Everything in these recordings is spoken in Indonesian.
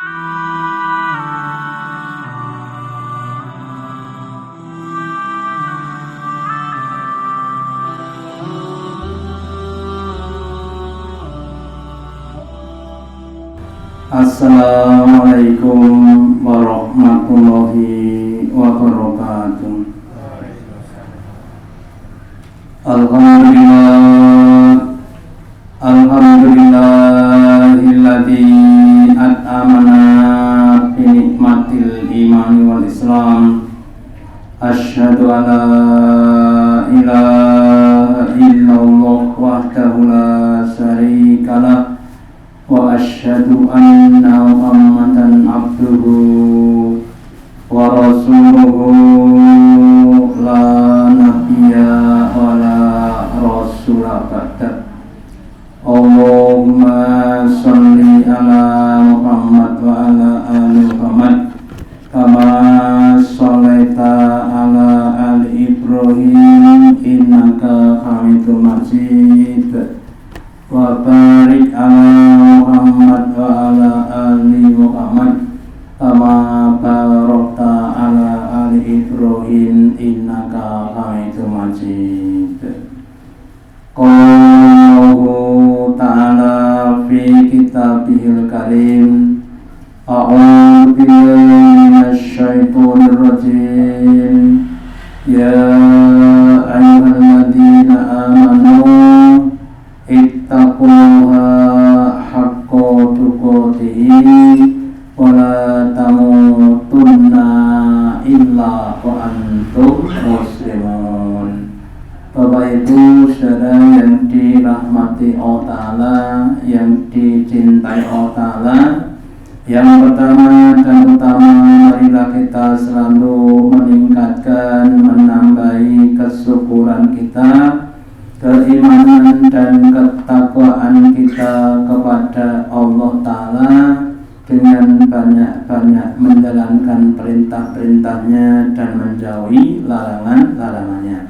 Assalamualaikum warahmatullahi wabarakatuh. Alhamdulillahilladzi at'amana bi nikmatil imani wal islam. Asyhadu an la ilaha illallah wahdahu la syarikalah wa asyhadu anna Muhammadan abduhu wa rasuluhu la nabiyya wa la rasula ba'da. Allahumma sholli ala Muhammad wa ala ali Muhammad kama shallaita ala ali Ibrahim innaka Hamidum Majid wa barik ala Muhammad wa ala ali Muhammad kama barakta ala ali Ibrahim innaka Hamidum Majid. Qawluhu ta'ala fi kitabihil karim. A'udzu billahi minasy syaithanir rajim. Ya ayyuhalladzina amanu ittaqullaha haqqa tuqatih wa la tamutunna illa wa antum muslimun. Bapak Ibu saudara yang dirahmati Allah Ta'ala, yang dicintai Allah Ta'ala, yang pertama dan utama, marilah kita selalu meningkatkan, menambahi kesyukuran kita, keimanan dan ketakwaan kita kepada Allah Ta'ala dengan banyak-banyak menjalankan perintah-perintahnya dan menjauhi larangan-larangannya.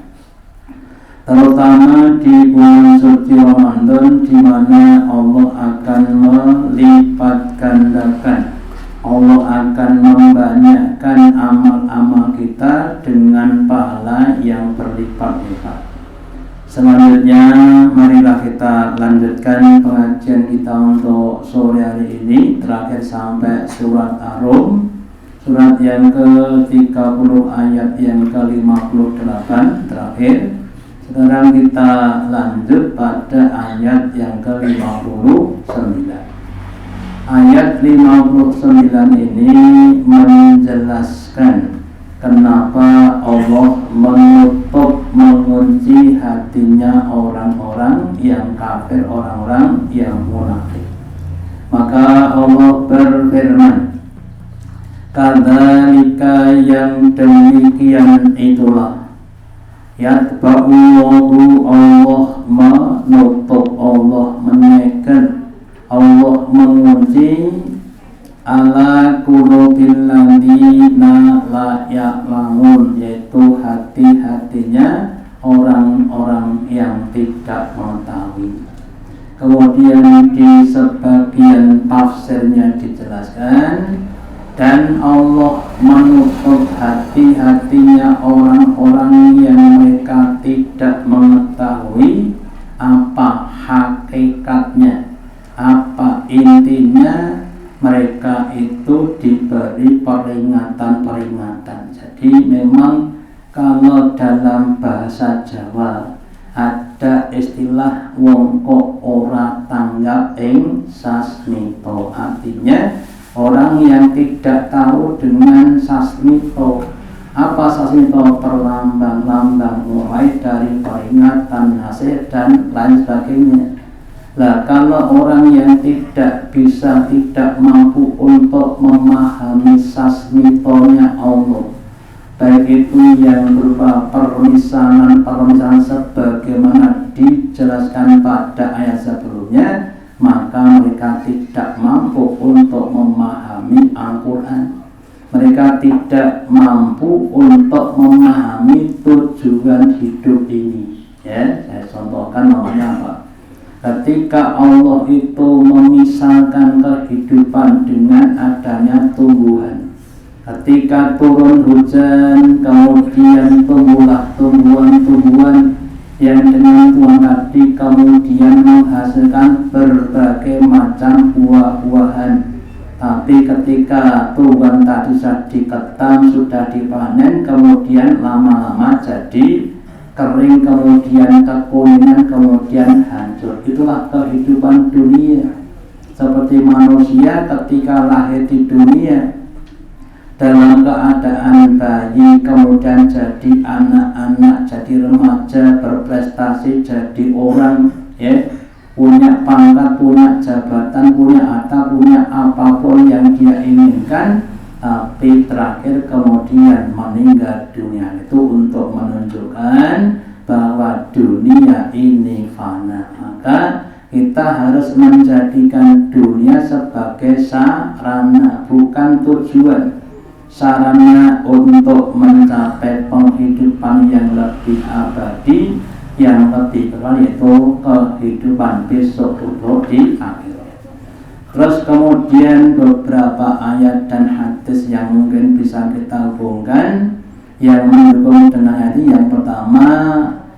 Terutama di bulan suci Ramadan, di mana Allah akan melipat gandakan, Allah akan membanyakkan amal-amal kita dengan pahala yang berlipat-lipat. Selanjutnya, marilah kita lanjutkan pengajian kita untuk sore hari ini, terakhir sampai surat Ar-Rum, surat yang ke-30 ayat yang ke-58 terakhir. Sekarang kita lanjut pada ayat yang ke-59. Ayat 59 ini menjelaskan kenapa Allah mengunci hatinya orang-orang yang kafir, orang-orang yang munafik. Maka Allah berfirman, kadzalika, yang demikian itulah, yatba'ullahu, Allah menutup, Allah menyegel, Allah mengunci ala qulubil ladzina la ya'lamun, yaitu hati-hatinya orang-orang yang tidak mengetahui. Kemudian di sebagian tafsirnya dijelaskan, dan Allah menutup hati-hatinya orang-orang yang mereka tidak mengetahui apa hakikatnya, apa intinya. Mereka itu diberi peringatan-peringatan. Jadi memang kalau dalam bahasa Jawa ada istilah wong kok ora tanggap ing sasmito, artinya orang yang tidak tahu dengan sasmito. Apa sasmito? Perlambang-lambang, mulai dari peringatan, nasihat dan lain sebagainya. Nah, kalau orang yang tidak bisa, tidak mampu untuk memahami sasmitonya Allah, baik itu yang berupa permisalan sebagaimana dijelaskan pada ayat sebelumnya, maka mereka tidak mampu untuk memahami Al-Quran. Mereka tidak mampu untuk memahami tujuan hidup ini. Ya, saya contohkan namanya apa? Ketika Allah itu memisahkan kehidupan dengan adanya tumbuhan, ketika turun hujan kemudian tumbuhlah tumbuhan-tumbuhan yang dengan Tuhan tadi kemudian menghasilkan berbagai macam buah-buahan. Tapi ketika Tuhan tadi sudah diketam, sudah dipanen, kemudian lama-lama jadi kering, kemudian kekuningan, kemudian hancur. Itulah kehidupan dunia. Seperti manusia ketika lahir di dunia dalam keadaan bayi, kemudian jadi anak-anak, jadi remaja, berprestasi, jadi orang, ya, punya pangkat, punya jabatan, punya harta, punya apapun yang dia inginkan, tapi terakhir kemudian meninggal dunia. Itu untuk menunjukkan bahwa dunia ini fana. Maka kita harus menjadikan dunia sebagai sarana, bukan tujuan. Sarana untuk mencapai penghidupan yang lebih abadi, yang lebih kekal, yaitu kehidupan besok duduk di akhirat. Terus kemudian beberapa ayat dan hadis yang mungkin bisa kita hubungkan yang mendukung dengan ayat ini. Yang pertama,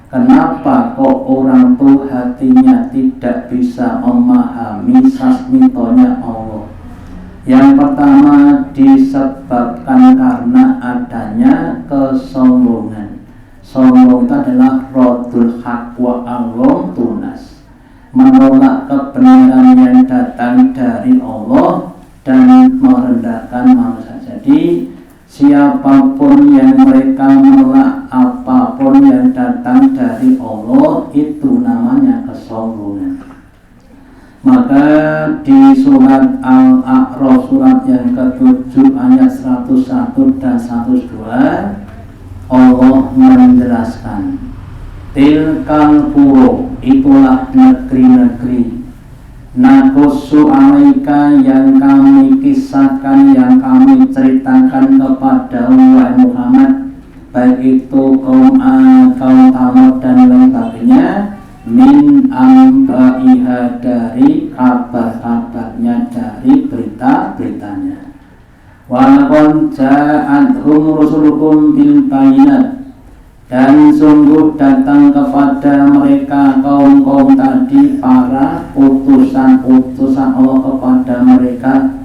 kenapa kok orang tuh hatinya tidak bisa memahami sasmitonya Allah? Yang pertama disebabkan karena adanya kesombongan. Sombong itu adalah rodul haq wa amrun tunas, menolak kebenaran yang datang dari Allah dan merendahkan manusia. Jadi siapapun yang mereka menolak apapun yang datang dari Allah, itu namanya kesombongan. Maka di surat Al-A'raf, surat yang ke-7 ayat 101 dan 102, Allah menjelaskan, tilkal qura, itulah negeri-negeri, naqussu 'alaika, yang kami kisahkan, yang kami ceritakan kepada wahai Muhammad, baik itu kaum Ad, kaum Thamud dan lain sebagainya, min ambaiha, dari kabar-kabarnya, dari berita-beritanya. Walaqad ja'atuhum rusuluhum bil bayinat, dan sungguh datang kepada mereka kaum-kaum tadi para utusan-utusan Allah kepada mereka.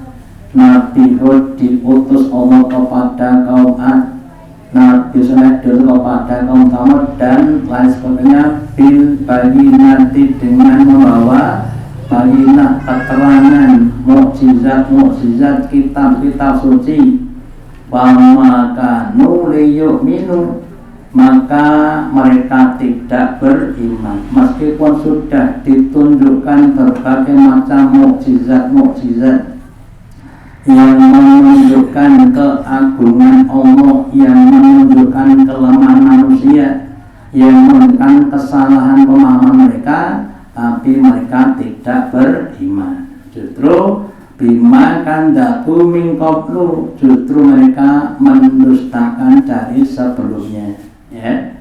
Nabi Hud diutus Allah kepada kaum Ad, Nabi Saleh kepada kaum Thamud dan lain sebagainya, bil bayinati, dengan membawa bayinah, keterangan, mukjizat-mukjizat, kitab-kitab suci. Wa ma kanu liyu'minu, maka mereka tidak beriman meskipun sudah ditunjukkan berbagai macam mukjizat-mukjizat yang menunjukkan keagungan Allah, yang menunjukkan kelemahan manusia, yang menunjukkan kesalahan pemahaman mereka, tapi mereka tidak beriman. Justru bima kandatu min qablu, justru mereka mendustakan dari sebelumnya, ya.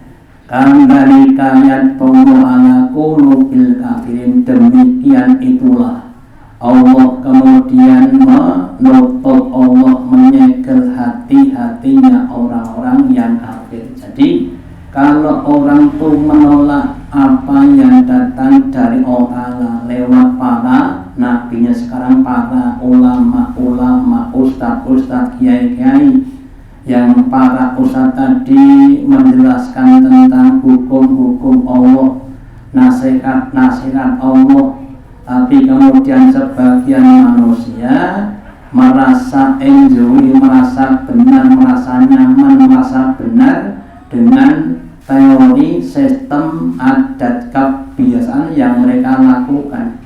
Kambali kayat pomo ala qulubil kafirin, demikian itulah Allah kemudian menutup, Allah menyegel hati-hatinya orang-orang yang kafir. Jadi kalau orang itu menolak apa yang datang dari Allah lewat para nabinya, sekarang para ulama-ulama, ustadz-ustadz, kiai-kiai, yang para ustadz tadi menjelaskan tentang hukum-hukum Allah, nasihat-nasihat Allah, tapi kemudian sebagian manusia merasa enjoy, merasa benar, merasa nyaman, merasa benar dengan teori sistem adat kebiasaan yang mereka lakukan.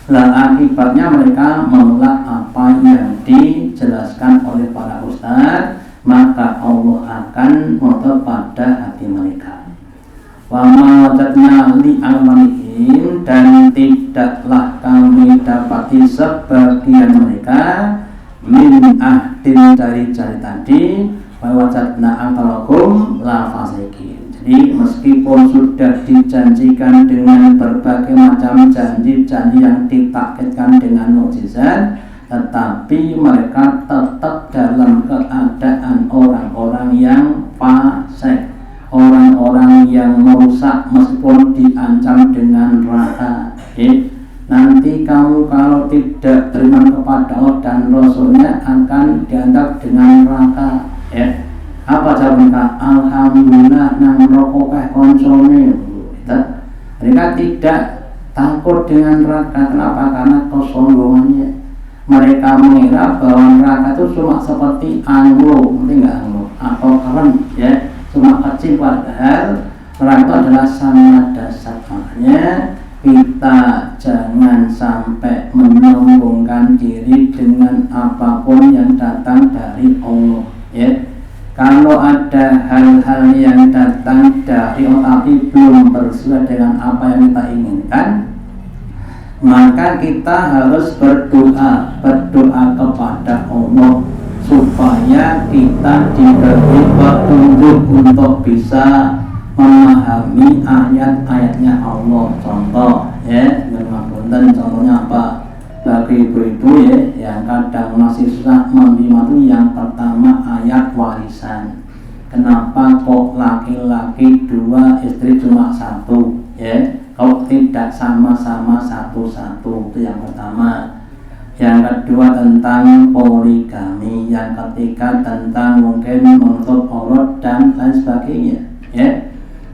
Lah akibatnya mereka menolak apa yang dijelaskan oleh para ustaz, maka Allah akan menutup pada hati mereka. Wa ma wajadna li amalihim, dan tidaklah kami dapati sebagian mereka min ahdin, dari jari tadi, wa wajadna antarakum la fasikin. Jadi meskipun sudah dijanjikan dengan berbagai macam janji-janji yang ditargetkan dengan mukjizat, tetapi mereka tetap dalam keadaan orang-orang yang fasik, orang-orang yang merusak meskipun diancam dengan neraka. Nanti kamu kalau tidak beriman kepada Allah dan Rasulnya akan dianggap dengan neraka. Apa jawabnya? Alhamdulillah nang rokok konsone. Mereka tidak takut dengan neraka. Kenapa? Karena kesombongannya. Mereka mengira bahwa neraka itu cuma seperti anglo, atau keren, cuma kecil, padahal neraka itu adalah sama dasar. Makanya kita jangan sampai menyombongkan diri dengan apapun yang datang dari Allah. Kalau ada hal-hal yang datang dari Allah tapi belum bersesuai dengan apa yang kita inginkan, maka kita harus berdoa kepada Allah supaya kita diberi petunjuk untuk bisa memahami ayat-ayatnya Allah. Contoh, contohnya apa? Bagi ibu-ibu yang kadang masih susah menerima itu, yang pertama ayat warisan. Kenapa kok laki-laki 2, istri cuma 1? Kok tidak sama-sama satu-satu? Itu yang pertama. Yang kedua tentang poligami. Yang ketiga tentang mungkin menutup aurat dan lain sebagainya.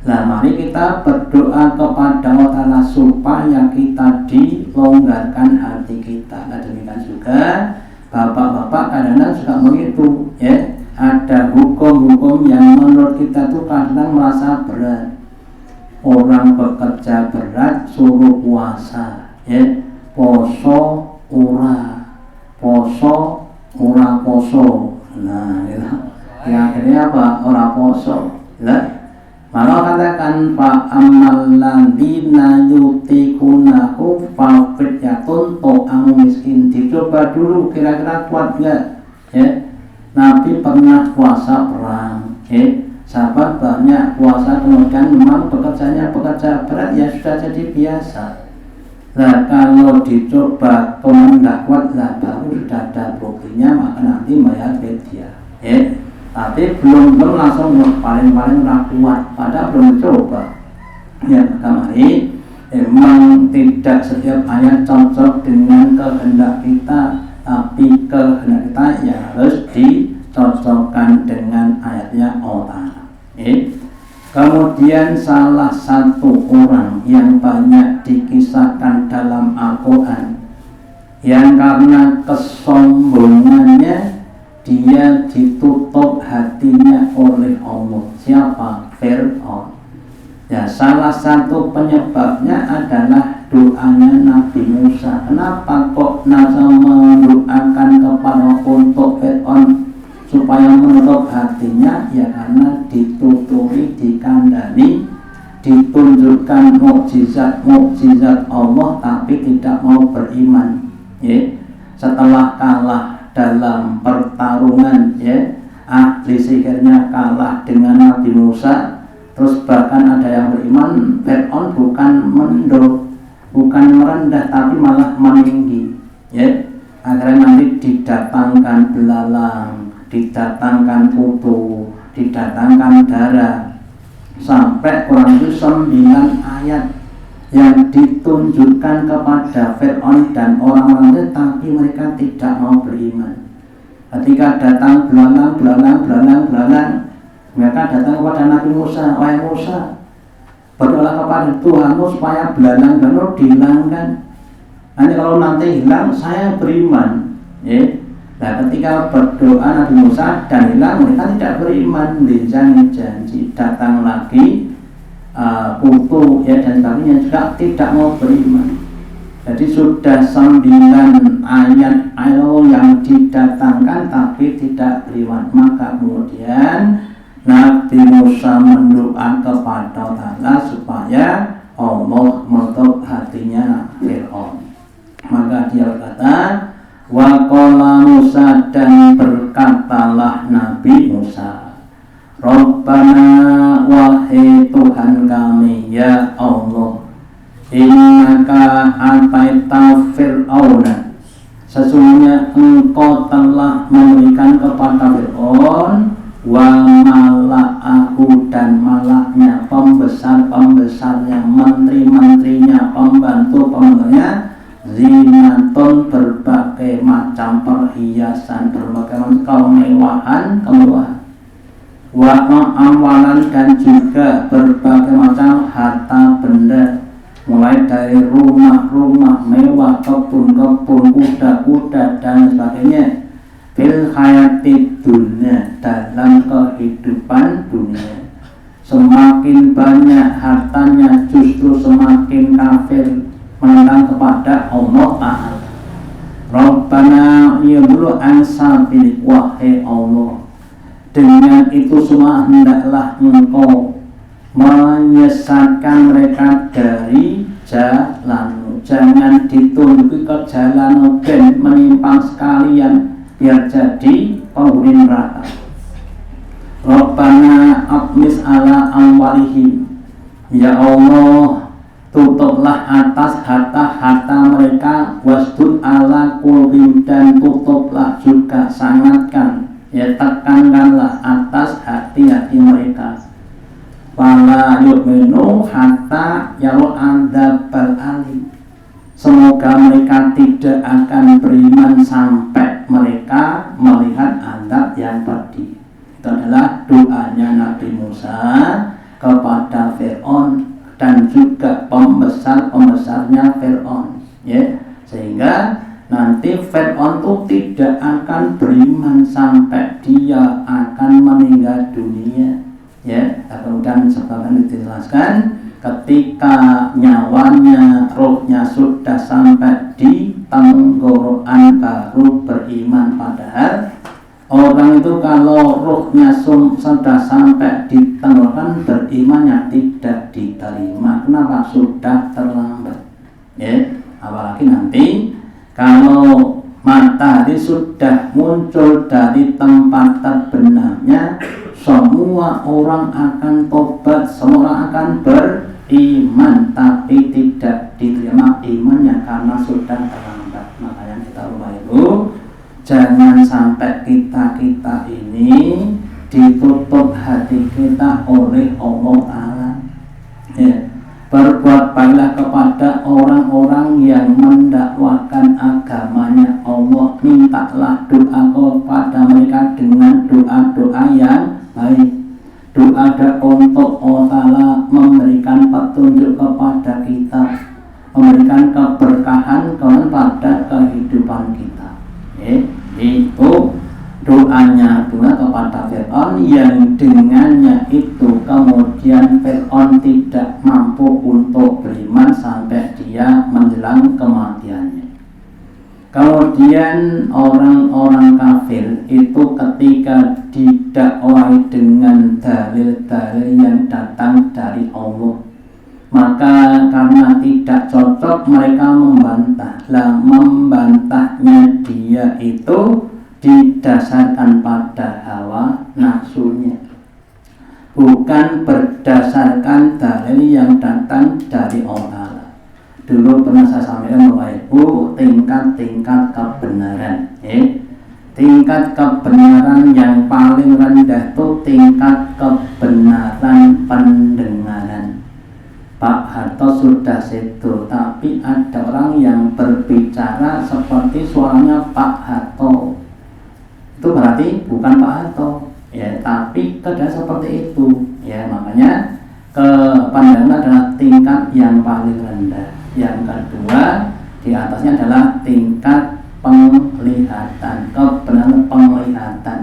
Nah, mari kita berdoa kepada Allah Ta'ala supaya kita dilonggarkan hati kita. Nah, demikian juga bapak-bapak kadang-kadang suka begitu, ada hukum-hukum yang menurut kita tuh kadang merasa berat. Orang bekerja berat suruh puasa, poso ora poso. Nah, yang akhirnya apa? Ora poso. Maka katakan fa ammal ladzina yutikunahu fa fidyatun ta'amu miskin. Dicoba dulu kira-kira kuat enggak? Nabi pernah puasa perang. Sahabat banyak puasa, kemudian memang pekerjaannya pekerja berat, ya sudah jadi biasa. Nah, kalau dicoba kemudian enggak kuat, lah baru sudah ada buktinya, maka nanti bayar fidyah. Tapi belum langsung paling-paling kuat, padahal belum coba. Yang pertama ini memang tidak setiap ayat cocok dengan kehendak kita, tapi kehendak kita yang harus dicocokkan dengan ayatnya Allah. Kemudian salah satu orang yang banyak dikisahkan dalam Al-Quran, yang karena kesombongannya dia ditutup hatinya oleh Allah. Siapa? Fir'aun. Ya, salah satu penyebabnya adalah doanya Nabi Musa. Kenapa kok Nabi mendoakan kepada untuk Fir'aun supaya menutup hatinya? Ya karena ditutupi, dikandani, ditunjukkan mukjizat Allah tapi tidak mau beriman. Setelah kalah dalam pertarungan, ahli sihirnya kalah dengan Nabi Musa, terus bahkan ada yang beriman. Fir'aun bukan mendor, bukan merendah, tapi malah meninggi. Akhirnya nanti didatangkan belalang, didatangkan kutu, didatangkan darah, sampai kurang itu 9 ayat yang ditunjukkan kepada Fir'aun dan orang-orang itu, tapi mereka tidak mau beriman. Ketika datang belalang, mereka datang kepada Nabi Musa. Wahai Musa, berdoalah kepada Tuhanmu supaya belalang dihilangkan. Nanti kalau nanti hilang, saya beriman. Nah, ketika berdoa Nabi Musa dan hilang, mereka tidak beriman. Janji datang lagi kutu dan sebagainya, juga tidak mau beriman. Jadi sudah 9 ayat yang didatangkan tapi tidak beriman. Maka kemudian Nabi Musa mendoa kepada Allah supaya Allah menutup hatinya Fir'aun. Maka dia berkata, wa qala Musa, dan berkatalah Nabi Musa, Rabbana wahai ataita Fir'auna, sesungguhnya engkau telah memberikan kepada Fir'aun wa mala'ahu dan malaknya, pembesar-pembesarnya, menteri-menterinya, pembantu-pembantunya, zinatun berbagai macam perhiasan, berbagai macam kemewahan, wa amwalan dan juga berbagai macam harta benda, mulai dari rumah-rumah mewah, kebun-kebun, kuda-kuda dan sebagainya, fil hayati dunia, dalam kehidupan dunia. Semakin banyak hartanya justru semakin kafir menentang kepada Allah Ta'ala. Rabbana ya dulu ansabili, wahai Allah, dengan itu semua hendaklah engkau menyesatkan mereka dari jalan. Jangan ditunjuki ke jalan ben menyimpang sekalian, biar jadi penghuni neraka. Rabbana aqmis ala amwalihim, ya Allah, tutuplah atas harta-harta mereka, wasdud ala qulubihim, dan tutuplah juga, sangatkan, ya tekankanlah atas hati-hati mereka. Wala yu'minu hatta yaru adzabal alim, semoga mereka tidak akan beriman sampai mereka melihat azab yang pedih. Itu adalah doanya Nabi Musa kepada Fir'aun dan juga pembesar-pembesarnya Fir'aun, ya, sehingga nanti Fir'aun itu tidak akan beriman sampai dia akan meninggal dunia, ya. Kemudian sebabnya dijelaskan, ketika nyawanya, rohnya sudah sampai di tenggorokan baru beriman. Padahal orang itu kalau rohnya sudah sampai di tenggorokan berimannya tidak diterima. Kenapa? Sudah terlambat, ya. Apalagi nanti kalau matahari sudah muncul dari tempat terbenamnya, semua orang akan tobat, semua orang akan beriman, tapi tidak diterima imannya karena sudah terlambat. Makanya kita ubah itu, jangan sampai kita ini ditutup hati kita oleh Allah Ta'ala, ya. Berbuat baiklah kepada orang-orang yang mendakwakan agamanya Allah. Mintalah doa kepada mereka dengan doa-doa yang baik. Doa untuk Allah Ta'ala memberikan petunjuk kepada kita, memberikan keberkahan kepada kehidupan kita, ya. Itu doanya kepada Fir'aun, yang dengannya itu kemudian Fir'aun tidak mampu untuk beriman sampai dia menjelang kematiannya. Kemudian orang-orang kafir itu ketika didakwai dengan dalil-dalil yang datang dari Allah, maka karena tidak cocok mereka membantah. Lah membantahnya dia itu didasarkan pada hawa nafsunya, bukan berdasarkan dalil yang datang dari Allah. Dulu pernah saya sampaikan bahwa itu tingkat-tingkat kebenaran, ya. Tingkat kebenaran yang paling rendah itu tingkat kebenaran pendengaran. Pak Harto sudah sedo, tapi ada orang yang berbicara seperti suaranya Pak Harto. Itu berarti bukan Pak Harto, ya, tapi keadaan seperti itu, ya. Makanya kepandangan adalah tingkat yang paling rendah. Yang kedua, di atasnya adalah tingkat penglihatan, kebenaran penglihatan.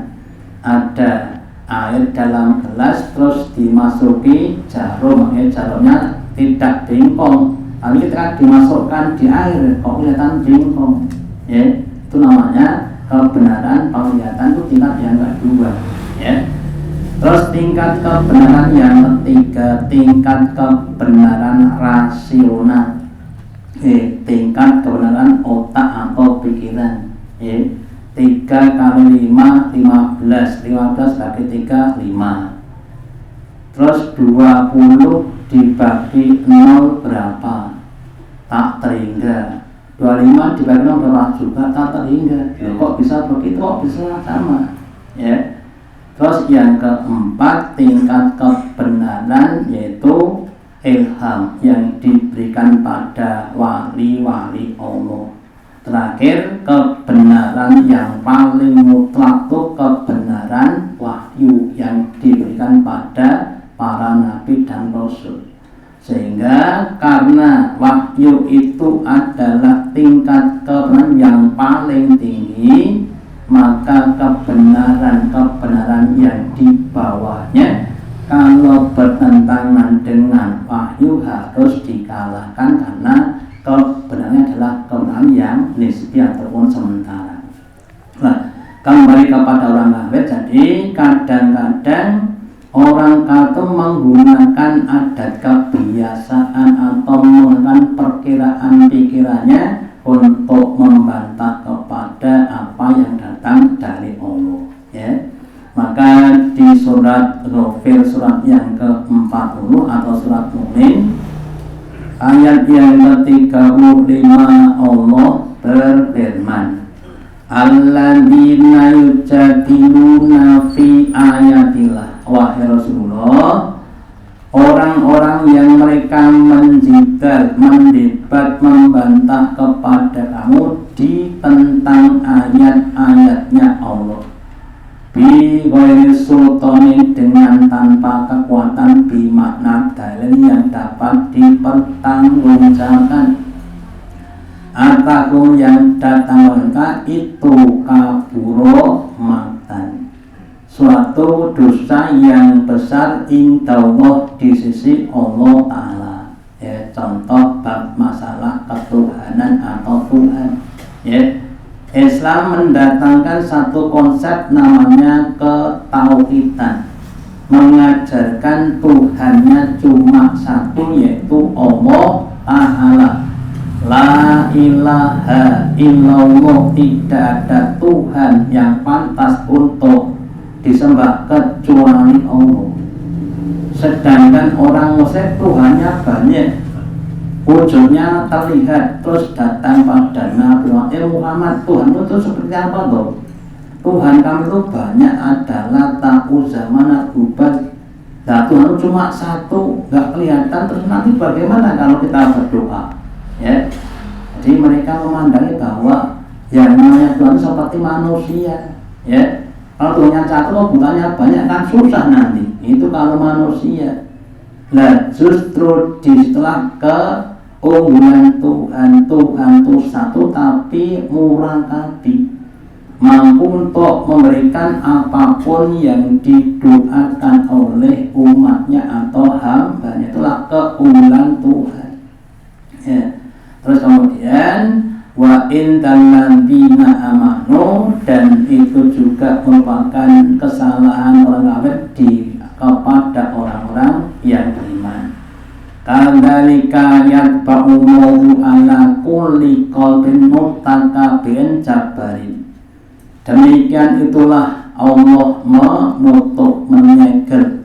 Ada air dalam gelas terus dimasuki jarum, makanya jarumnya tidak bengkong. Lalu ketika dimasukkan di air kok kelihatan bengkong, ya. Itu namanya kebenaran penglihatan, itu tingkat yang kedua, ya. Terus tingkat kebenaran yang ketiga, tingkat kebenaran rasional, tingkat kebenaran otak atau pikiran, ya. 3 kali 5, 15 bagi 3, 5. Terus 20 dibagi 0 berapa? Tak terhingga. 25 dibagi berapa juga tak terhingga. Kok bisa begitu? Kok bisa sama? Ya. Terus yang keempat, tingkat kebenaran yaitu ilham yang diberikan pada wali-wali Allah. Terakhir, kebenaran yang paling mutlak itu kebenaran wahyu yang diberikan pada para nabi dan rasul. Sehingga karena wahyu itu adalah tingkat kebenaran yang paling tinggi, maka kebenaran yang di bawahnya kalau bertentangan dengan wahyu harus dikalahkan, karena kebenarannya adalah kebenaran yang nisbi ataupun sementara. Nah, kembali kepada orang kafir. Jadi kadang-kadang orang kafir menggunakan adat kebiasaan atau menggunakan perkiraan pikirannya untuk membantah kepada apa yang datang dari Allah. Ya. Maka di surat Ghafir, surat yang ke-40 atau surat Mu'min, ayat yang ke-35, Allah berfirman, alladzina yujadiluna fi ayatillah. Wahai Rasulullah, orang-orang yang mereka menjidal, mendebat, membantah kepada kamu di tentang ayat-ayatnya Allah, bi ghairi sultanin, dengan tanpa kekuatan, bi makna dalil yang dapat dipertanggungjawabkan, ataku yang datang mereka itu kaburo maktan, suatu dosa yang besar indallah, di sisi Allah Ta'ala. Ya, contoh bab masalah ketuhanan atau Tuhan. Ya, Islam mendatangkan satu konsep namanya ketauhidan, mengajarkan Tuhannya cuma satu, yaitu Allah Ta'ala. La ilaha illallah, tidak ada Tuhan yang pantas untuk disembah kecuali Allah. Sedangkan orang musyrik Tuhannya banyak, wujudnya terlihat, terus datang pada Nabi Muhammad, Tuhan itu seperti apa toh? Tuhan kami itu banyak, adalah tahu zaman ubah. Nah, Tuhan cuma satu, nggak kelihatan, terus nanti bagaimana kalau kita berdoa? Ya, jadi mereka memandangi bahwa yang namanya Tuhan seperti manusia. Ya, kalau Tuhannya satu, bukannya banyak, kan susah nanti. Itu kalau manusia. Nah, justru disitulah keunggulan Tuhan. Tuhan itu satu tapi murah hati, mampu untuk memberikan apapun yang didoakan oleh umatnya atau hambanya. Itulah keunggulan Tuhan. Ya. Terus kemudian wa indan ladina amanu, dan itu juga merupakan kesalahan orang kafir kepada orang-orang yang beriman. Kadzalika yatba'ullahu ala kulli qalbin mutakabbirin jabbarin. Demikian itulah Allah menutup, menyegel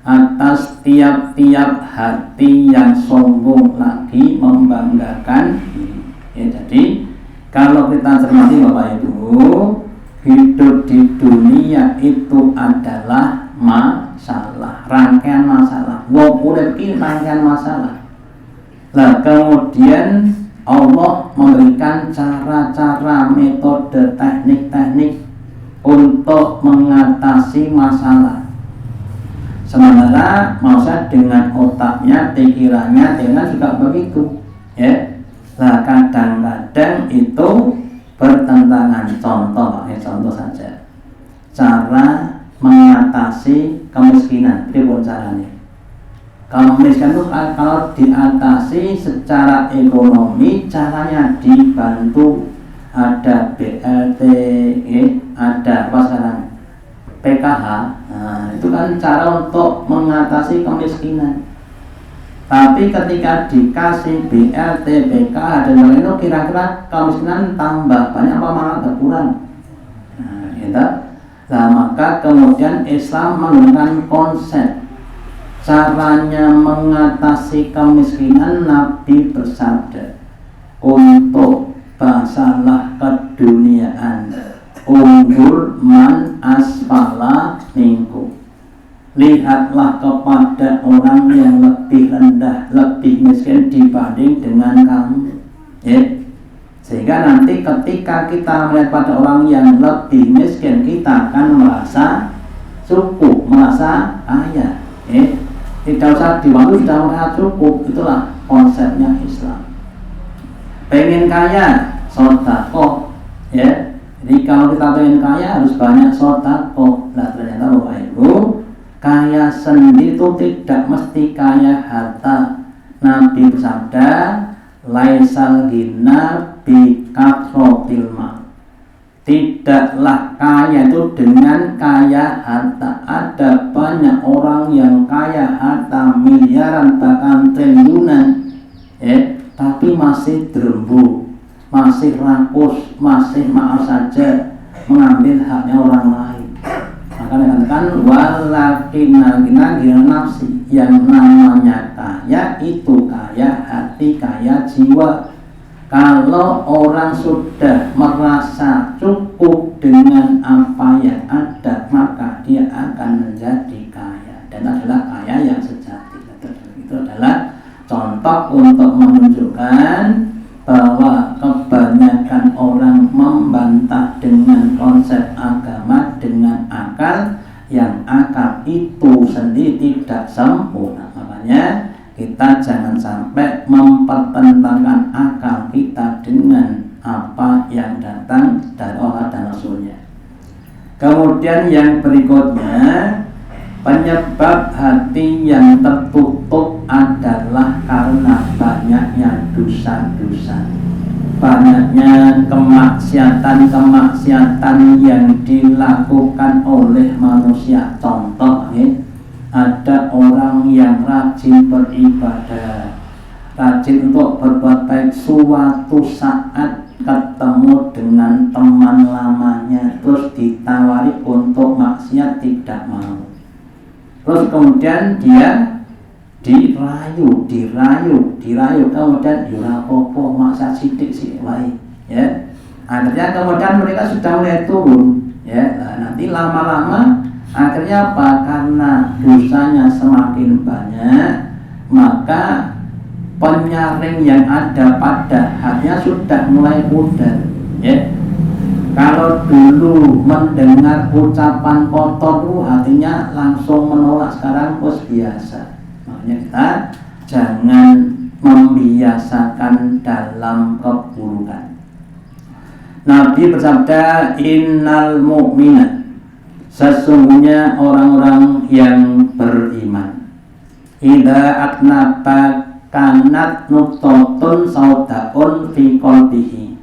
atas tiap-tiap hati yang sombong lagi membanggakan diri. Ya, jadi kalau kita cermati Bapak Ibu, hidup di dunia itu adalah masalah, rangkaian masalah. Wong urip iki rangkaian masalah. Nah, kemudian Allah memberikan cara-cara, metode, teknik-teknik untuk mengatasi masalah. Sementara manusia dengan otaknya, pikirannya, dengan juga begitu. Ya, nah kadang-kadang itu bertentangan. Contoh saja, cara mengatasi kemiskinan. Itu caranya. Kalau miskin itu kalau diatasi secara ekonomi, caranya dibantu. Ada BLT, ada apa sekarang? PKH. Nah, itu kan cara untuk mengatasi kemiskinan. Tapi ketika dikasih BLT, PKH dan lain-lain, itu kira-kira kemiskinan tambah banyak apa malah berkurang? Nah, gitu. Nah, maka kemudian Islam menggunakan konsep caranya mengatasi kemiskinan. Nabi bersabda, untuk basalah keduniaan, undur man asfala minkum. Lihatlah kepada orang yang lebih rendah, lebih miskin dibanding dengan kamu, ya. Sehingga nanti ketika kita melihat pada orang yang lebih miskin, kita akan merasa cukup, merasa kaya, ya. Tidak usah diwangi, sudah merasa cukup. Itulah konsepnya Islam. Pengen kaya, sedekah, ya. Jadi kalau kita pengen kaya harus banyak sedekah. Nah ternyata Bapak Ibu, kaya sendiri itu tidak mesti kaya harta. Nabi bersabda, laisal ghina bi kathratil mal. Tidaklah kaya itu dengan kaya harta. Ada banyak orang yang kaya harta miliaran bahkan triliunan, ya, tapi masih derembu, masih rakus, masih maaf saja mengambil haknya orang lain. Maka dikatakan walakinna nafsi, yang namanya kaya itu kaya hati, kaya jiwa. Kalau orang sudah merasa cukup dengan apa yang ada, maka dia akan menjadi kaya dan adalah kaya yang sejati. Itu adalah contoh untuk menunjukkan bahwa kebanyakan orang membantah dengan konsep agama dengan akal, yang akal itu sendiri tidak sempurna. Makanya kita jangan sampai mempertentangkan akal kita dengan apa yang datang dari Allah dan Rasulnya. Kemudian yang berikutnya, penyebab hati yang tertutup adalah karena banyaknya dosa-dosa, banyaknya kemaksiatan yang dilakukan oleh manusia. Contoh, ada orang yang rajin beribadah, rajin untuk berbuat baik, suatu saat ketemu dengan teman lamanya, terus ditawari untuk maksiat, tidak mau. Terus kemudian dia dirayu, kemudian apa-apa, maksa sidik sih lain, ya. Akhirnya kemudian mereka sudah mulai turun, ya. Nah, nanti lama-lama akhirnya apa? Karena dosanya semakin banyak, maka penyaring yang ada pada hatinya sudah mulai pudar, ya. Kalau dulu mendengar ucapan kotor itu hatinya langsung menolak, sekarang bos biasa. Makanya kita jangan membiasakan dalam keburukan. Nabi bersabda, innal mu'mina, sesungguhnya orang-orang yang beriman, idza atnaba kanat nuqtatun saudaun fi qalbihi,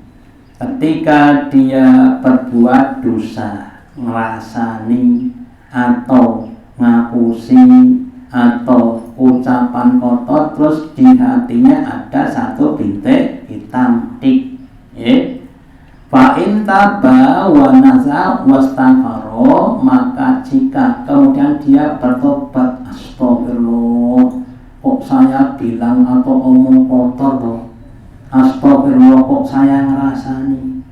ketika dia berbuat dosa, ngerasani atau ngapusi atau ucapan kotor, terus di hatinya ada satu bintik hitam tik, ya. Fa in taba wa naza wastaghfaro, maka jika kemudian dia bertobat, astagfirullah, kok saya bilang atau omong kotor loh, astagfirullah kok saya ngerasani,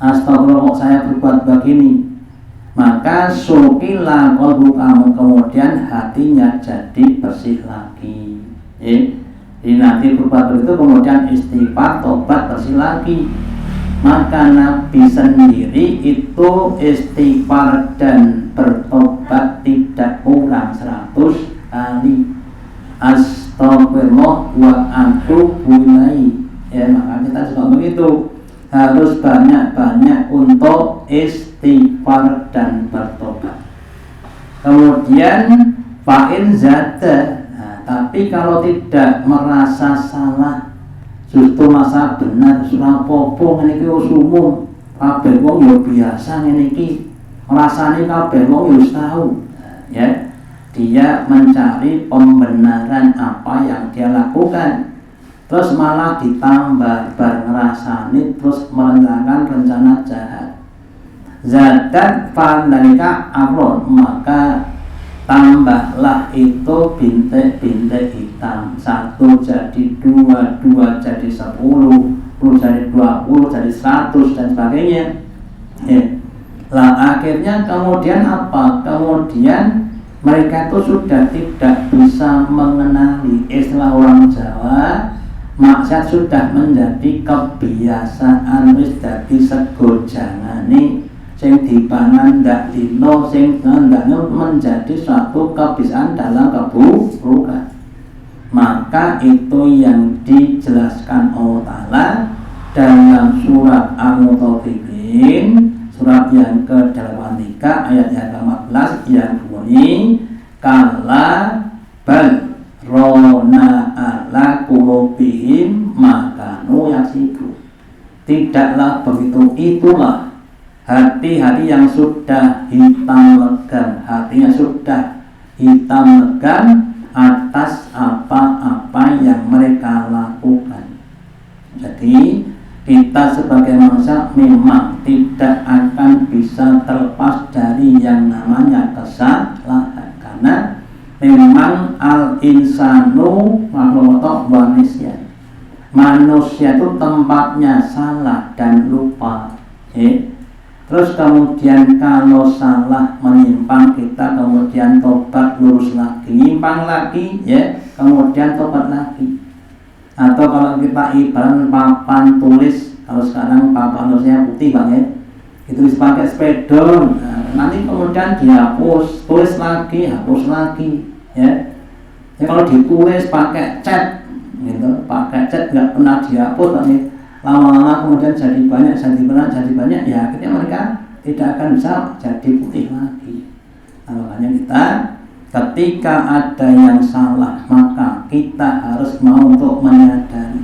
astagfirullah kok saya berbuat begini, maka sukila qalbu kamu, kemudian hatinya jadi bersih lagi, jadi nanti berbuat begitu kemudian istighfar, tobat, bersih lagi. Maka Nabi sendiri itu istighfar dan bertobat tidak kurang 100 kali. Astagfirullah wa atubu ilaih. Ya, maka kita juga begitu, harus banyak-banyak untuk istighfar dan bertobat. Kemudian fa'in zada, tapi kalau tidak merasa salah, justru masa benar, surah popo ngene iki umum, kabeh wong ya biasa ngene iki, ngrasani kabeh wong ya tahu, ya. Dia mencari pembenaran apa yang dia lakukan, terus malah ditambah ngrasani, terus merencanakan rencana jahat. Zadat fandalika amron, maka tambahlah itu bintik-bintik hitam, 1 jadi 2, 2 jadi 10, jadi 20, jadi 100 dan sebagainya. Lah akhirnya kemudian apa? Kemudian mereka itu sudah tidak bisa mengenali, istilah orang Jawa, maksud sudah menjadi kebiasaan, wis dadi sego jangane sing dipangan ndak dino, sing ndakno menjadi suatu kebiasaan dalam keburukan. Maka itu yang dijelaskan Allah Ta'ala dalam surat Al-Mutaffifin, surat yang ke-83 ayat yang ke-14 yang bunyi kala bal rona ala qulubihim makanu yasibu. Tidaklah begitu, itulah hati-hati yang sudah hitam legam, hatinya sudah hitam legam atas apa-apa yang mereka lakukan. Jadi kita sebagai manusia memang tidak akan bisa terlepas dari yang namanya kesalahan, karena memang al-insanu makhluk manusia. Manusia itu tempatnya salah dan lupa. Terus kemudian kalau salah menyimpang, kita kemudian tobat, lurus lagi, nyimpang lagi, kemudian tobat lagi. Atau kalau kita ibarat papan tulis, kalau sekarang papan tulisnya putih Bang, itu dipakai spedol, nanti kemudian dihapus, tulis lagi, hapus lagi, kalau ditulis pakai cat, gitu, pakai cat nggak pernah dihapus, lama-lama kemudian jadi banyak, ya akhirnya mereka tidak akan bisa jadi putih lagi. Nah, makanya kita ketika ada yang salah, maka kita harus mau untuk menyadari.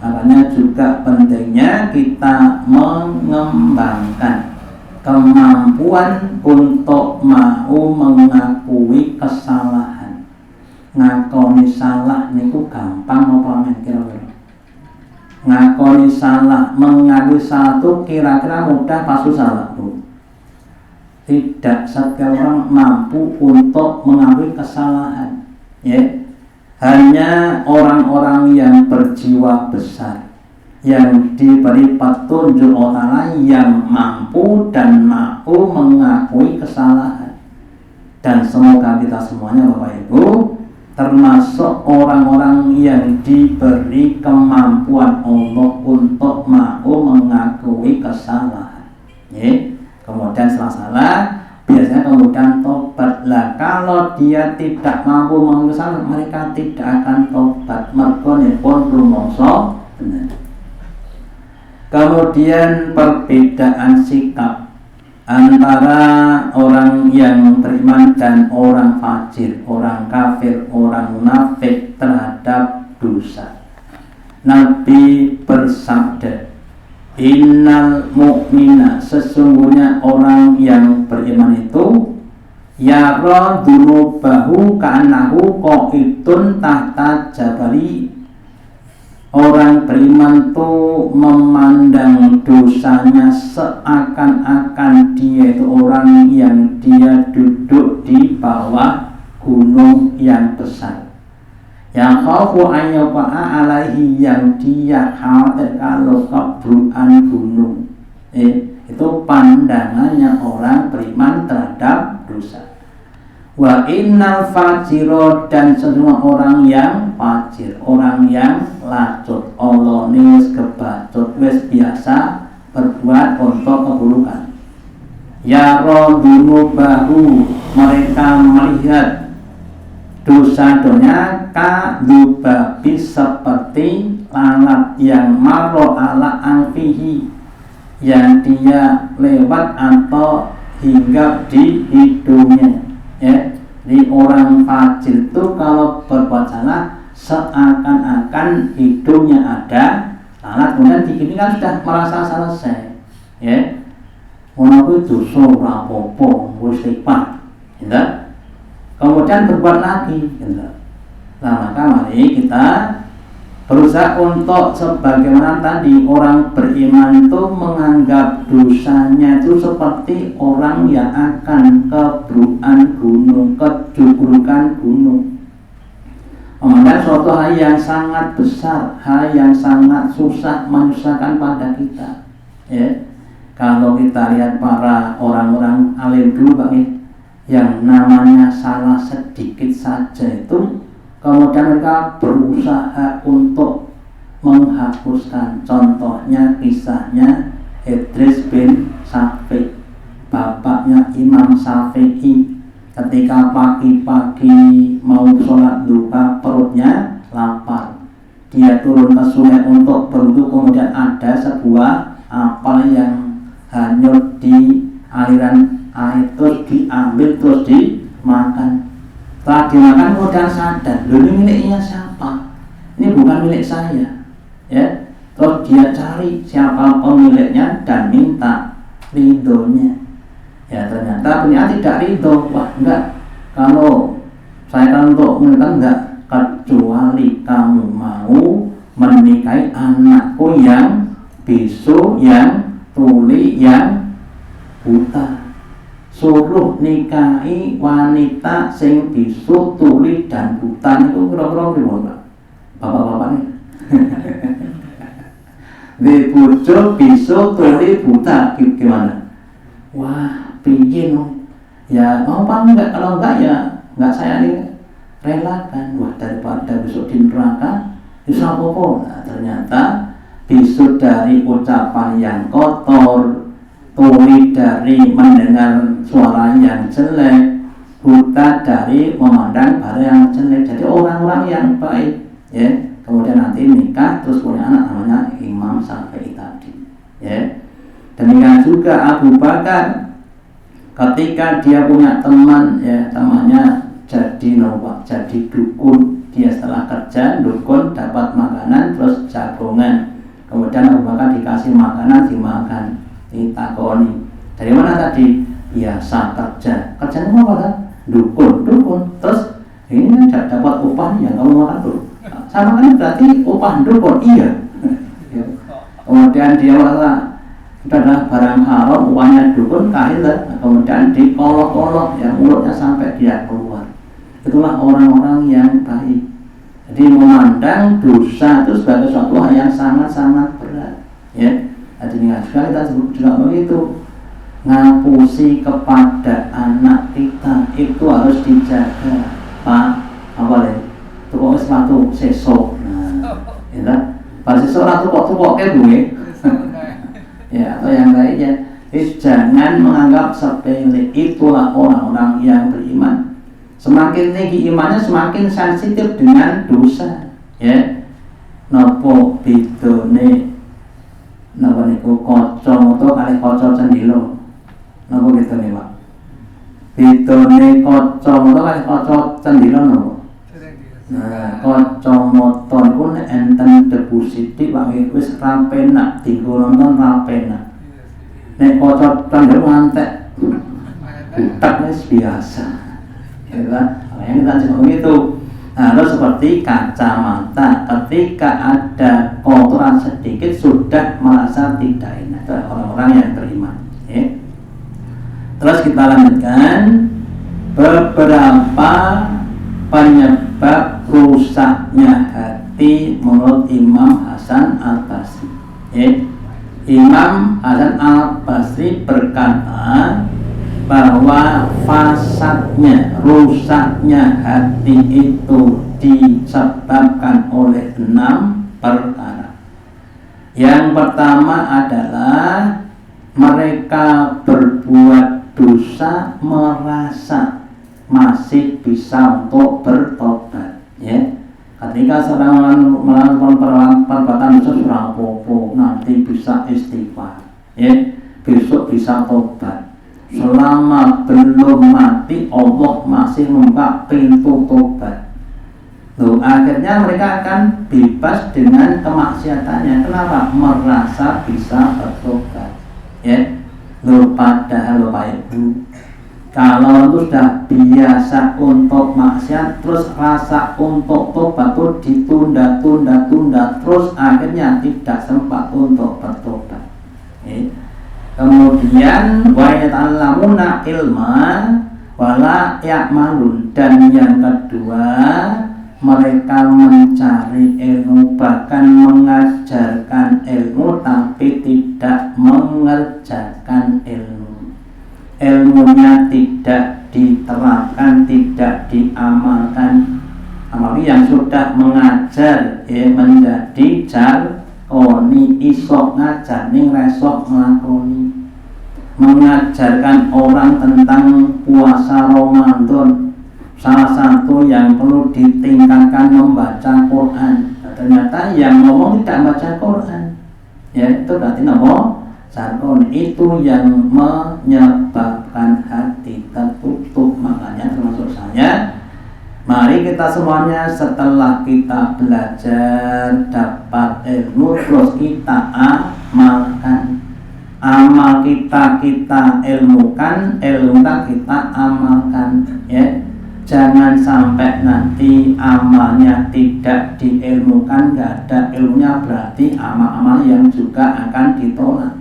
Makanya juga pentingnya kita mengembangkan kemampuan untuk mau mengakui kesalahan. Ngakoni salah niku gampang apa men kira-kira? Ngakoni salah, mengakui salah itu kira-kira mudah pas salah, Bu? Tidak setiap orang mampu untuk mengakui kesalahan. Hanya orang-orang yang berjiwa besar, yang diberi petunjuk Allah yang mampu dan mau mengakui kesalahan. Dan semoga kita semuanya Bapak Ibu termasuk orang-orang yang diberi kemampuan Allah untuk mau mengakui kesalahan. Kemudian setelah salah, biasanya kemudian tobat. Lah kalau dia tidak mampu mengakui kesalahan, mereka tidak akan tobat. Mergonipun rumangsa benar. Kemudian perbedaan sikap antara orang yang beriman dan orang fajir, orang kafir, orang munafik terhadap dosa. Nabi bersabda, innal mu'mina, sesungguhnya orang yang beriman itu yara dunubahu ka'annahu qa'idun tahta jabali. Orang beriman itu memandang dosanya seakan-akan dia itu orang yang dia duduk di bawah gunung yang besar. Yang khawfu ayyuba'a alaihi, yang dia khawatir kalau kebrukan gunung. Itu pandangannya orang beriman terhadap dosa. Wa innal fajiro, dan semua orang yang fajir, orang yang lacut, Allah wis kebacut, wis biasa berbuat untuk keburukan. Ya rodunu bahu, mereka melihat dosa-dosanya kadubabi, seperti lalat yang maro ala angfihi, yang dia lewat atau hinggap di hidungnya. Di orang fajir itu kalau berbuat salah seakan-akan hidungnya ada lalat, kemudian ini kan sudah merasa selesai. Menurut itu surah popo istighfar, kemudian berbuat lagi. Nah, maka mari kita berusaha untuk sebagaimana tadi orang beriman itu menganggap dosanya itu seperti orang yang akan kebrukan gunung, kejubrukan gunung. memandang suatu hal yang sangat besar, hal yang sangat susah, menyusahkan pada kita. Ya, kalau kita lihat para orang-orang alim dulu Pak, yang namanya salah sedikit saja itu, kemudian mereka berusaha untuk menghapuskan. Contohnya kisahnya Idris bin Syafi'i, bapaknya Imam Syafi'i. Ketika pagi-pagi mau sholat duha, perutnya lapar, dia turun ke sungai untuk berwudu. Kemudian ada sebuah apel yang hanyut di aliran air, terus diambil, terus dimakan. Setelah dimakan kemudian sadar, ini miliknya siapa? Ini bukan milik saya. Ya, terus dia cari siapa pemiliknya dan minta ridhonya. Ya, ternyata punya tidak ridho. Wah, enggak, kalau saya kan untuk menikah enggak, kecuali kamu mau menikahi anakku yang bisu, yang tuli, yang buta. Suruh nikahi wanita sing bisu, tuli, dan buta. Itu kira-kira gimana bapak-bapak nih? Di bujuk, bisu, tuli, buta, gimana? Wah, pingin ya, mau apa enggak? Kalau enggak ya enggak, saya ini relakan. Wah, daripada besok di neraka bisa apa-apa. Nah, ternyata bisu dari ucapan yang kotor, tuli dari mendengar suara yang jelek, buta dari memandang barang yang jelek. Jadi orang-orang yang baik, ya, kemudian nanti nikah terus punya anak namanya Imam Syafi'i tadi, ya. Demikian juga Abu Bakar, ketika dia punya teman, ya, temannya jadi dukun. Dia setelah kerja dukun, dapat makanan terus jagongan. Kemudian Abu Bakar dikasih makanan, dimakan, ditakoni, dari mana tadi? Biasa kerja. Kerjanya apa kan? Dukun. Terus ini kan dapat upah yang kamu makan dulu. Sama kan berarti upah dukun. Iya. Kemudian dia merasa itu adalah barang haram, upahnya dukun, kahil. Kemudian dikolok-kolok, ya, mulutnya sampai dia keluar. Itulah orang-orang yang baik. Jadi memandang dosa itu sebagai suatu hal yang sangat-sangat berat, ya. Jadi kita sebut juga begitu. Ngapusi kepada anak kita itu harus dijaga, Pak. Apa ya? Tukok sepatu sesok. Nah, ya, pas sesok lah tukok kayak gue. Ya, atau yang lainnya. Jangan menganggap sepele. Itulah orang-orang yang beriman. Semakin tinggi imannya, semakin sensitif dengan dosa, ya. Nopo bidone, nopo niku kaca moto kali kaca cendilo. Nopo gitu nih Pak? Bidone kaca moto kali kaca cendilo nopo? Nah, kaca moto niku nek enten debu sithik Pak, wis ra penak dienggo nonton, ra penak. Nek kaca cendilo ngantek utak wis biasa. Yang kita cakap begitu. Nah, lalu seperti kacamata, ketika ada kotoran sedikit sudah merasa tidak enak. Itu orang-orang yang beriman, ya. Terus kita lanjutkan beberapa penyebab rusaknya hati menurut Imam Hasan Al-Basri, ya. Imam Hasan Al-Basri berkata bahwa fasadnya, rusaknya hati itu disebabkan oleh 6 perkara. Yang pertama adalah mereka berbuat dosa merasa masih bisa untuk bertobat, ya. Ketika sedang melakukan perbuatan dosa, surah popo, nanti bisa istighfar, ya, besok bisa tobat. Selama belum mati, Allah masih membuka pintu tobat. Loh, akhirnya mereka akan bebas dengan kemaksiatannya. Kenapa? Merasa bisa bertobat, ya. Loh, padahal Bapak Ibu, kalau itu sudah biasa untuk maksiat, terus rasa untuk tobat itu ditunda, terus akhirnya tidak sempat untuk bertobat, ya. Kemudian wa yata'allamuna ilma wala ya'malun, dan yang kedua mereka mencari ilmu, bahkan mengajarkan ilmu tapi tidak mengerjakan ilmu. Ilmunya tidak diterapkan, tidak diamalkan. Apalagi yang sudah mengajar menjadi jarkoni, isok ngajani resok nglakoni. Mengajarkan orang tentang puasa Ramadan, salah satu yang perlu ditingkatkan membaca Quran. Nah, ternyata yang ngomong tidak baca Quran, ya itu berarti nama jargon. Itu yang menyebabkan hati tertutup. Makanya termasuk saya, mari kita semuanya setelah kita belajar dapat ilmu, terus kita amalkan. Amal kita ilmukan, ilmu kita amalkan, ya. Jangan sampai nanti amalnya tidak diilmukan, gak ada ilmunya, berarti amal-amal yang juga akan ditolak.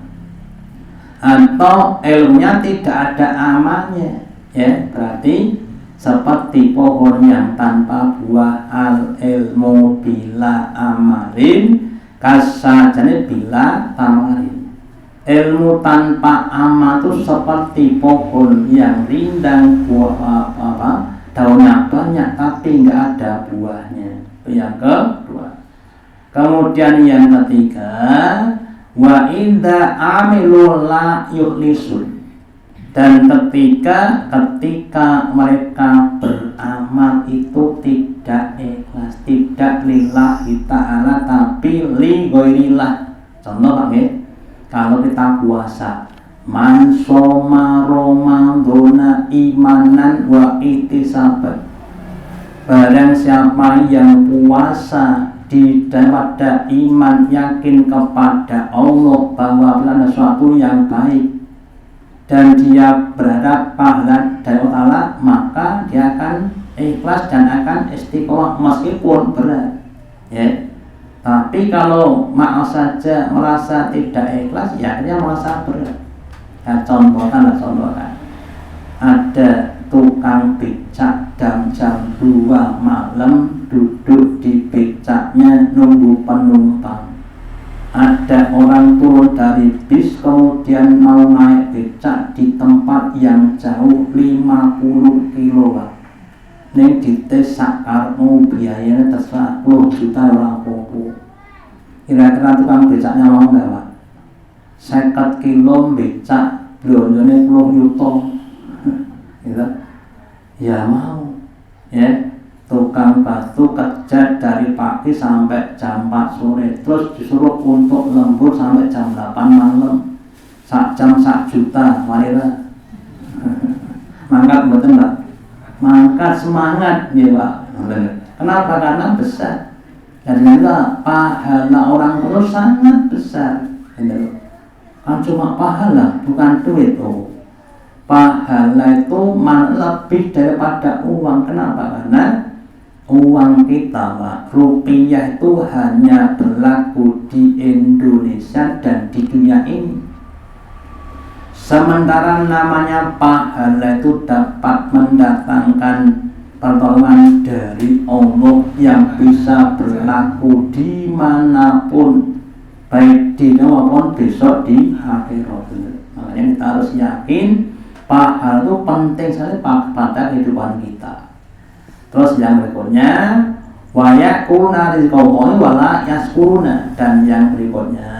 Atau ilmunya tidak ada amalnya, ya, berarti seperti pohon yang tanpa buah, al ilmu bila amalin kasajane bila tamarin. Ilmu tanpa amal itu seperti pohon yang rindang, buah daunnya banyak tapi nggak ada buahnya. Itu yang kedua. Kemudian yang ketiga, wa inda amilu la yukhlisun. Dan ketika mereka beramal itu tidak ikhlas, tidak lillahi ta'ala tapi li ghairillah. Contoh Pak, kalau kita puasa, man shoma ramadhana imanan wa ihtisaban. Barang siapa yang puasa pada iman, yakin kepada Allah bahwa ada sesuatu yang baik dan dia berharap pahala dari Allah, maka dia akan ikhlas dan akan istiqomah meskipun berat, ya. Tapi kalau maaf saja merasa tidak ikhlas, ya dia merasa berat. Ya, contohkan. Ada tukang becak jam 2 malam duduk di becaknya nunggu penumpang. Ada orang turun dari bis kemudian mau naik becak di tempat yang jauh 50 kilo. Ini dites sakarmu biayanya terserah 10 juta orang popo. Kira-kira tukang becaknya mau nggak Pak? 50 kilo becak belonjone 10 yuto. Gitu. Ya mau, ya. Tukang batu kerja dari pagi sampai jam 4 sore, terus disuruh untuk lembur sampai jam 8 malam, sak jam 1 juta, marilah. Mangkat betul Pak? Mangkat semangat ya Pak. Kenapa? Karena besar. Dan ternyata pahala orang terus sangat besar. Kan cuma pahala, bukan duit. Pahala itu lebih daripada uang. Kenapa? Karena uang kita Pak, rupiah itu hanya berlaku di Indonesia dan di dunia ini. Sementara namanya pahala itu dapat mendatangkan pertolongan dari Allah yang bisa berlaku dimanapun, baik di dunia maupun besok di akhirat. Makanya kita harus yakin pahala itu penting sekali pada kehidupan kita. Terus yang berikutnya, wa yakuna rizqallahi wala yaskuruna. Dan yang berikutnya,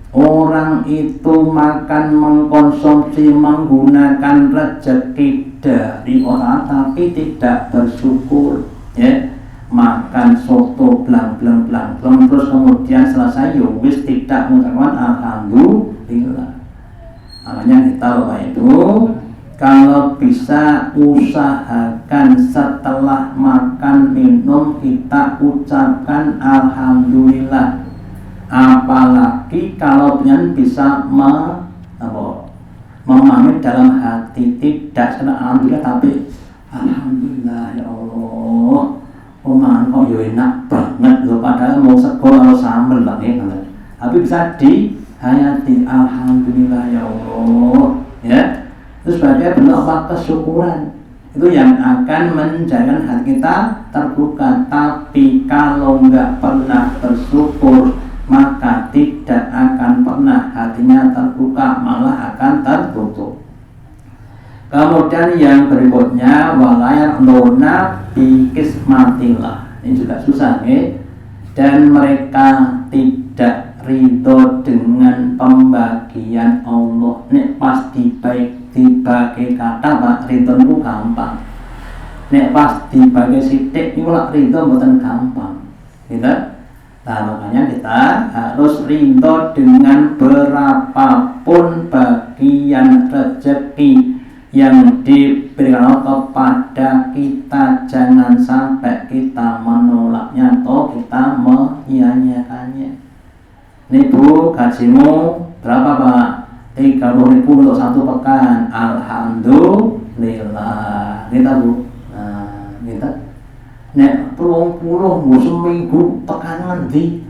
orang itu makan, mengkonsumsi, menggunakan rezeki dari orang tapi tidak bersyukur, ya. Makan soto blang terus kemudian selesai wis tidak mengucapkan alhamdulillah. Makanya kita Bapak itu kalau bisa usahakan setelah makan minum kita ucapkan alhamdulillah. Apalagi kalau kalian bisa memahami dalam hati, tidak sekedar alhamdulillah tapi alhamdulillah ya Allah, omongan kok ya enak banget loh, padahal mau sekolah atau sambel lah ya, tapi bisa dihayati alhamdulillah ya Allah, ya. Itu sebagai bentuk apa? Kesyukuran, itu yang akan menjadikan hati kita terbuka. Tapi kalau nggak pernah bersyukur, maka tidak akan pernah hatinya terbuka, malah akan tertutup. Kemudian yang berikutnya, walayar nona bi kismatillah. Ini juga susah ya. Dan mereka tidak ridho dengan pembagian Allah. Nek pas dibagi kata Pak, ridho itu gampang. Nek pas dibagi sidik itu lah ridho bukan gampang, gitu. Nah makanya kita harus ridho dengan berapapun bagian rezeki yang diberikan kepada kita. Jangan sampai kita menolaknya atau kita menyia-nyiakannya. Nih Bu, gajimu berapa Pak? 30.000 untuk 1 pekan. Alhamdulillah. Kita Bu. Nah, kita. Nek 30 seminggu tekanan di.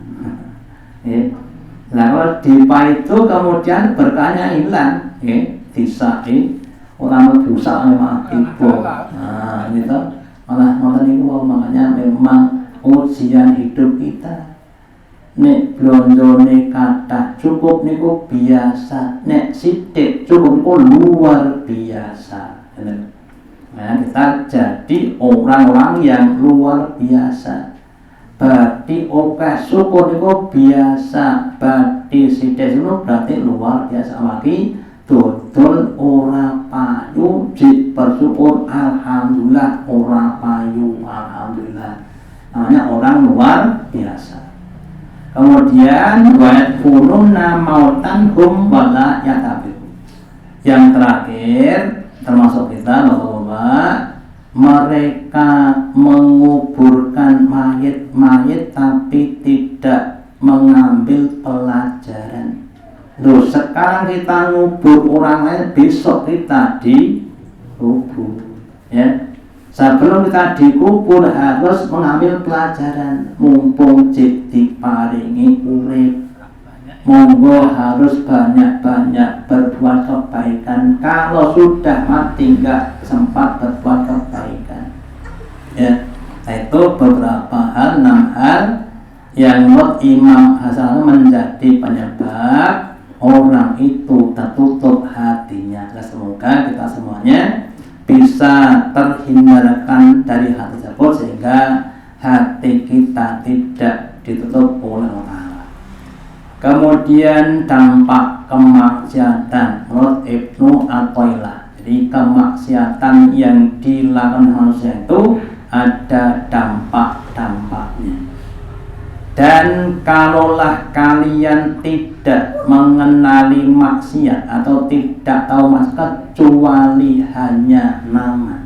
Lalu dipa itu kemudian berkahnya hilang. Disai orang berusaha memang ibu. Nah, gitu. Malah nonton itu makanya memang ujian hidup kita. Nek blonjone kathah cukup niku biasa, nek sithik cukup niku luar biasa. Nah, kita jadi orang-orang yang luar biasa. Berarti oke syukur niku biasa, berarti sithik niku berarti luar biasa lagi. Dodol ora payu, bersyukur alhamdulillah, ora payu alhamdulillah. Namanya orang luar biasa. Kemudian wa'ad kununa mautan hum wala yatabir. Yang terakhir termasuk kita Bapak-bapak, mereka menguburkan mayit-mayit tapi tidak mengambil pelajaran. Loh, sekarang kita ngubur orang lain, besok kita dikubur, ya. Sebelum kita dikubur harus mengambil pelajaran. Mumpung jadi paringi urip, monggo harus banyak-banyak berbuat kebaikan. Kalau sudah mati nggak sempat berbuat kebaikan, ya. Itu beberapa hal, 6 hal yang menurut Imam Hasan menjadi penyebab orang itu tertutup hatinya. Nah, semoga kita semuanya bisa terhindarkan dari hati tersebut sehingga hati kita tidak ditutup oleh Allah. Kemudian dampak kemaksiatan menurut Ibnu Athaillah. Jadi kemaksiatan yang dilakukan manusia itu ada dampak-dampaknya. Dan kalaulah kalian tidak mengenali maksiat atau tidak tahu maksiat kecuali hanya nama,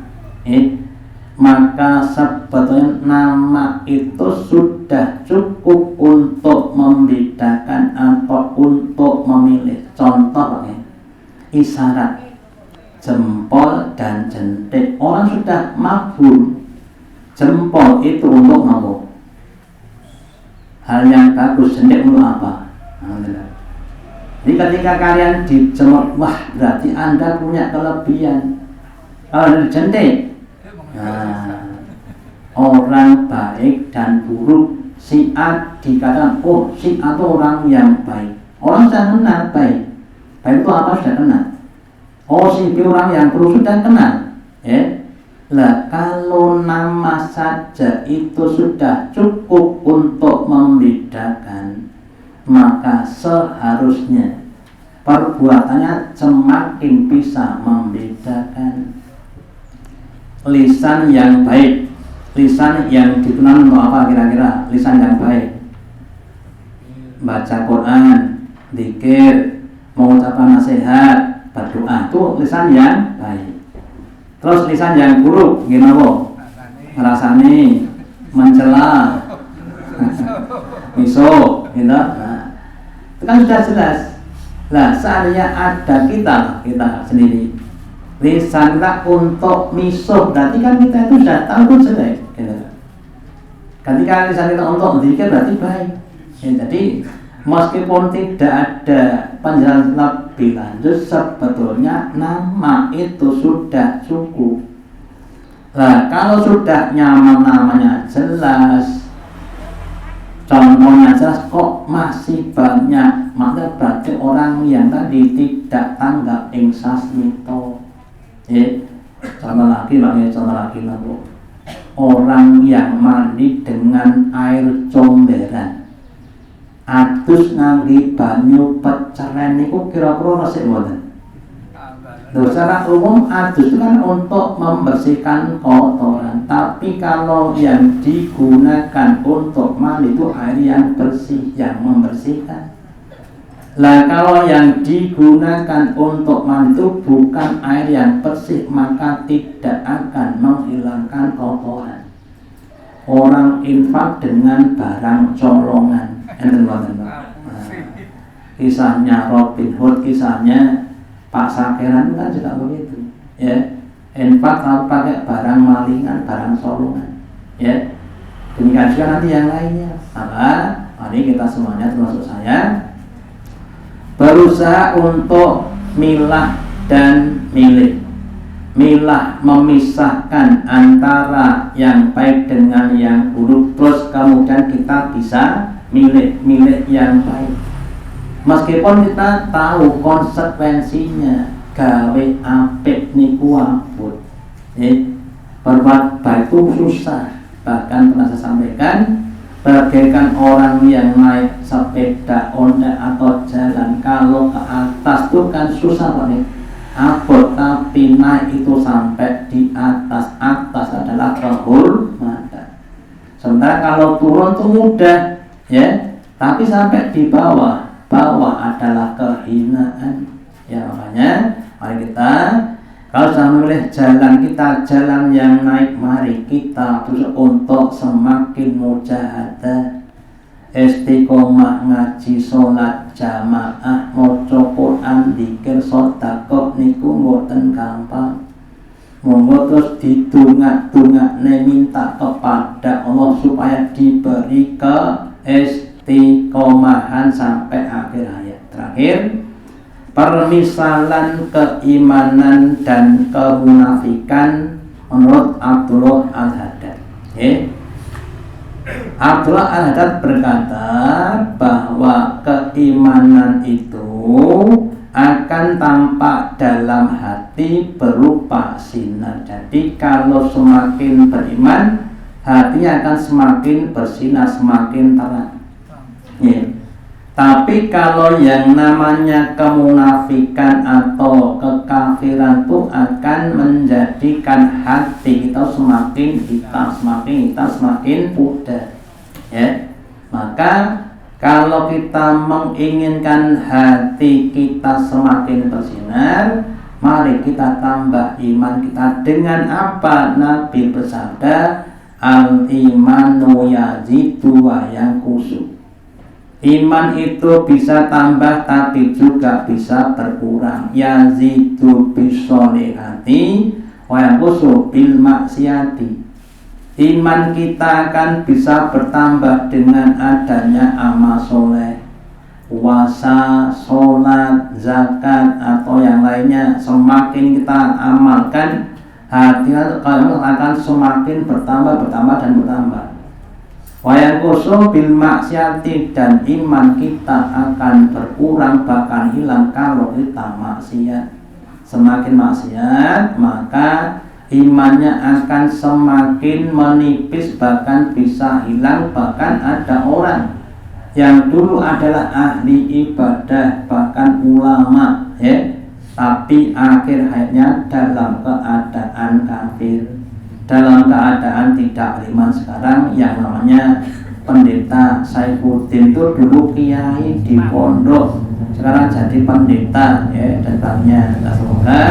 maka sebetulnya nama itu sudah cukup untuk membedakan atau untuk memilih. Contoh, isyarat jempol dan jentik. Orang sudah mafhum jempol itu untuk apa? Hal yang bagus, jentik untuk apa? Jadi ketika kalian dijemur, wah berarti Anda punya kelebihan. Kalau dari jentik, nah, orang baik dan buruk, si A dikatakan, oh si A itu orang yang baik. Orang sudah kenal baik. Baik itu apa sudah kenal. Oh si B orang yang buruk sudah kenal. Ya. Lah kalau nama saja itu sudah cukup untuk membedakan, maka seharusnya perbuatannya semakin bisa membedakan. Lisan yang baik, lisan yang dikenal untuk apa kira-kira? Lisan yang baik, baca Quran, zikir, mengucapkan nasihat, berdoa, itu lisan yang baik. Terus lisan yang buruk gimana? Rasani, mencela, miso, gitu. Nah, itu kan sudah jelas. Nah, seandainya ada kita sendiri, lisan kita untuk miso, berarti kan kita itu sudah tahu itu jelek. Gitu. Ketika lisan kita untuk zikir berarti baik. Ya, jadi meskipun tidak ada penjelasan lebih lanjut, sebetulnya nama itu sudah cukup. Nah, kalau sudah nyaman namanya jelas, contohnya jelas, kok masih banyak, maka berarti orang yang tadi tidak tanggap ing sasmito. Contoh lagi, orang yang mandi dengan air comberan, adus ngangge banyu peceren niku kira-kira resik mboten? Secara umum adus itu kan untuk membersihkan kotoran, tapi kalau yang digunakan untuk mandi itu air yang bersih, yang membersihkan. Lah kalau yang digunakan untuk mandi itu bukan air yang bersih, maka tidak akan menghilangkan kotoran. Orang infak dengan barang colongan, kisahnya Robin Hood, kisahnya Pak Sakeran kan juga begitu, ya. Infak kalau pakai barang malingan, barang solongan, ya. Demikian juga nanti yang lainnya. Maka mari kita semuanya termasuk saya berusaha untuk milah dan milih. Milah memisahkan antara yang baik dengan yang buruk, terus kemudian kita bisa milih yang baik. Meskipun kita tahu konsekuensinya, gawe apik niku abot, berbuat baik itu susah. Bahkan pernah saya sampaikan, bagaikan orang yang naik sepeda ontek atau jalan, kalau ke atas itu kan susah nih, abot, tapi naik itu sampai di atas adalah kehormatan. Sementara kalau turun itu mudah, ya, tapi sampai di bawah adalah kehinaan. Ya, makanya mari kita kalau sudah memilih jalan, kita jalan yang naik, mari kita berusaha untuk semakin mujahadah, istiqomah ngaji, sholat jamaah, maca Quran, dzikir, sedekah niku mboten gampang. Monggo terus didongak-dongakne minta kepada Allah supaya diberi istiqomahan sampai akhir hayat. Terakhir, permisalan keimanan dan kemunafikan menurut Abdullah Al-Haddad. Abdullah Al-Haddad berkata bahwa keimanan itu akan tampak dalam hati berupa sinar. Jadi kalau semakin beriman, hatinya akan semakin bersinar, semakin terang. Tapi kalau yang namanya kemunafikan atau kekafiran itu akan menjadikan hati kita semakin hitam, semakin pudar. Ya, maka kalau kita menginginkan hati kita semakin bersinar, mari kita tambah iman kita dengan apa? Nabi bersabda, al-imanu yazidu wa yanqusu. Iman itu bisa tambah tapi juga bisa berkurang. Yazidu bisolihati wa yanqusu bil maksiati. Iman kita akan bisa bertambah dengan adanya amal soleh, puasa, sholat, zakat atau yang lainnya. Semakin kita amalkan, hati akan semakin bertambah dan bertambah. Wayang kosong bil maksiati, dan iman kita akan berkurang bahkan hilang kalau kita maksiat. Semakin maksiat maka imannya akan semakin menipis, bahkan bisa hilang. Bahkan ada orang yang dulu adalah ahli ibadah, bahkan ulama, ya, tapi akhir hayatnya dalam keadaan kafir, dalam keadaan tidak beriman. Sekarang yang namanya pendeta Saifuddin itu dulu kiai di pondok, sekarang jadi pendeta, ya, dan banyak. Semoga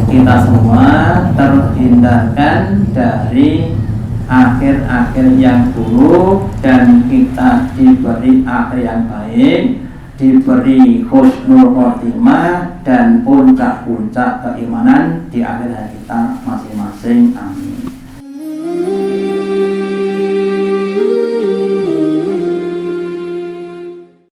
kita semua terhindarkan dari akhir-akhir yang buruk dan kita diberi akhir yang baik, diberi husnul khotimah dan puncak-puncak keimanan di akhir hayat kita masing-masing. Amin.